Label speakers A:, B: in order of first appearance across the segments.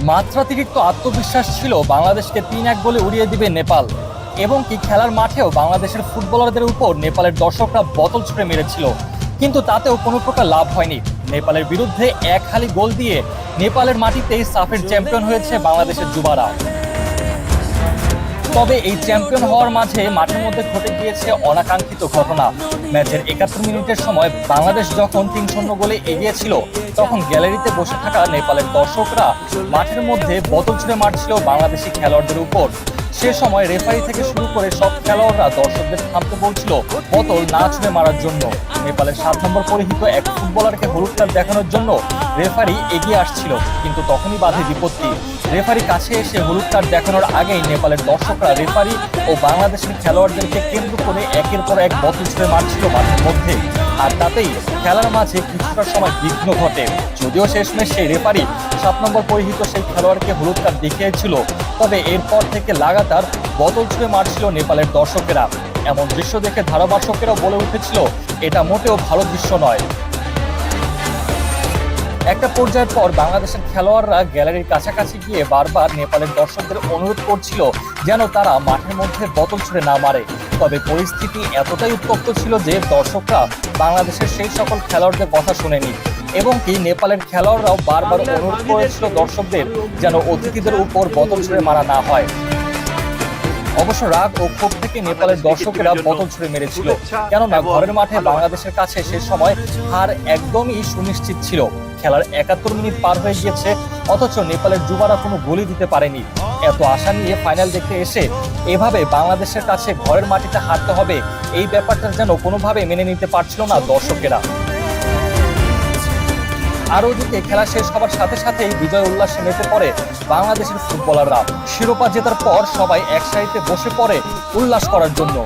A: মাত্রাতিরিক্ত আত্মবিশ্বাস ছিল বাংলাদেশকে ৩-১ গোলে উড়িয়ে দিবে নেপাল। এবং কি খেলার মাঠেও বাংলাদেশের ফুটবলারদের উপর নেপালের দর্শকরা বোতল ছুঁড়ে মেরেছিল, কিন্তু তাতেও কোনো প্রকার লাভ হয়নি। নেপালের বিরুদ্ধে এক হালি গোল দিয়ে নেপালের মাটিতেই সাফের চ্যাম্পিয়ন হয়েছে বাংলাদেশের যুবারা। তবে এই চ্যাম্পিয়ন হওয়ার মাঝে মাঠের মধ্যে ঘটে গিয়েছে অনাকাঙ্ক্ষিত ঘটনা। ম্যাচের ৭১ মিনিটের সময় বাংলাদেশ যখন ৩-০ গোলে এগিয়ে ছিল, তখন গ্যালারিতে বসে থাকা নেপালের দর্শকরা মাঠের মধ্যে বোতল ছুঁড়ে মারছিল বাংলাদেশি খেলোয়াড়দের উপর। সে সময় রেফারি থেকে শুরু করে সব খেলোয়াড়রা দর্শকদের থামতে বলছিল বোতল না ছুঁড়ে মারার জন্য। নেপালের ৭ নম্বর পরিহিত এক ফুটবলারকে হলুদ কার্ড দেখানোর জন্য রেফারি এগিয়ে আসছিল, কিন্তু তখনই বাধে বিপত্তি। রেফারি কাছে এসে হলুদ কার্ড দেখানোর আগেই নেপালের দর্শকরা রেফারি ও বাংলাদেশের খেলোয়াড়দেরকে কেন্দ্র করে একের পর এক বোতল ছুঁড়ে মারছিল মাঠের মধ্যে। আর তাতেই খেলার মাঝে কিছুটা সময় বিঘ্ন ঘটে। যদিও শেষমেশ সেই রেফারি ৭ নম্বর পরিহিত সেই খেলোয়াড়কে হলুদ কার্ড দেখিয়েছিল, তবে এরপর থেকে লাগাতার বোতল ছুঁড়ে মারছিল নেপালের দর্শকেরা। এমন দৃশ্য দেখে ধারাভাষ্যকেরাও বলে উঠেছিল, এটা মোটেও ভালো দৃশ্য নয়। একটা পর্যায়ের পর বাংলাদেশের খেলোয়াড়রা গ্যালারির কাছাকাছি গিয়ে বারবার নেপালের দর্শকদের অনুরোধ করছিল যেন তারা মাঠের মধ্যে বোতল ছুঁড়ে না মারে। তবে পরিস্থিতি এতটাই উত্তপ্ত ছিল যে দর্শকরা বাংলাদেশের সেই সকল খেলোয়াড়দের কথা শুনেনি, এবং কি নেপালের খেলোয়াড়রাও বারবার অনুরোধ করেছিল দর্শকদের যেন অতিথিদের উপর বোতল ছুঁড়ে মারা না হয়। অবশ্য রাগ ও ক্ষোভ থেকে নেপালের দর্শকেরা বোতল ছুঁড়ে মেরেছিল, কেননা ঘরের মাঠে বাংলাদেশের কাছে সে সময় হার একদমই সুনিশ্চিত ছিল। খেলার ৭১ মিনিট পার হয়ে গিয়েছে, অথচ নেপালের যুবারা কোনো গোলই দিতে পারেনি। এত আশা নিয়ে ফাইনাল দেখতে এসে এভাবে বাংলাদেশের কাছে ঘরের মাটিতে হারতে হবে, এই ব্যাপারটা যেন কোনোভাবে মেনে নিতে পারছিল না দর্শকেরা। আর ওদিকে খেলা শেষ হবার সাথে সাথেই বিজয় উল্লাসে মেতে পড়ে বাংলাদেশের ফুটবলাররা। শিরোপা জেতার পর সবাই এক সারিতে বসে পড়ে উল্লাস করার জন্য,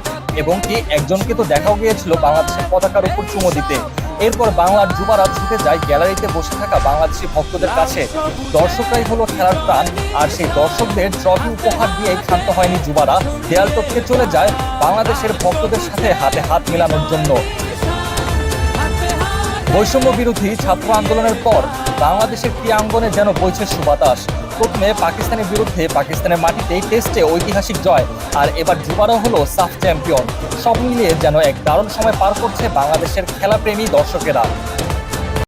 A: এবং কি একজনকে তো দেখাও গিয়েছিল বাংলাদেশের পতাকার উপর চুমো দিতে। এরপর বাংলার যুবারা ছুটে যায় গ্যালারিতে বসে থাকা বাংলাদেশি ভক্তদের কাছে। দর্শকরাই হলো খেলার প্রাণ, আর সেই দর্শকদের ট্রফি উপহার দিয়ে ক্ষান্ত হয়নি যুবারা। দেয়াল টপকে চলে যায় বাংলাদেশের ভক্তদের সাথে হাতে হাত মেলানোর জন্য। বৈষম্য বিরোধী ছাত্র আন্দোলনের পর বাংলাদেশের ক্রীড়াঙ্গনে যেন বইছে সুবাতাস। প্রথমে পাকিস্তানের বিরুদ্ধে পাকিস্তানের মাটিতে টেস্টে ঐতিহাসিক জয়, আর এবার যুবারা হলো সাফ চ্যাম্পিয়ন। সব মিলিয়ে যেন এক দারুণ সময় পার করছে বাংলাদেশের খেলাপ্রেমী দর্শকেরা।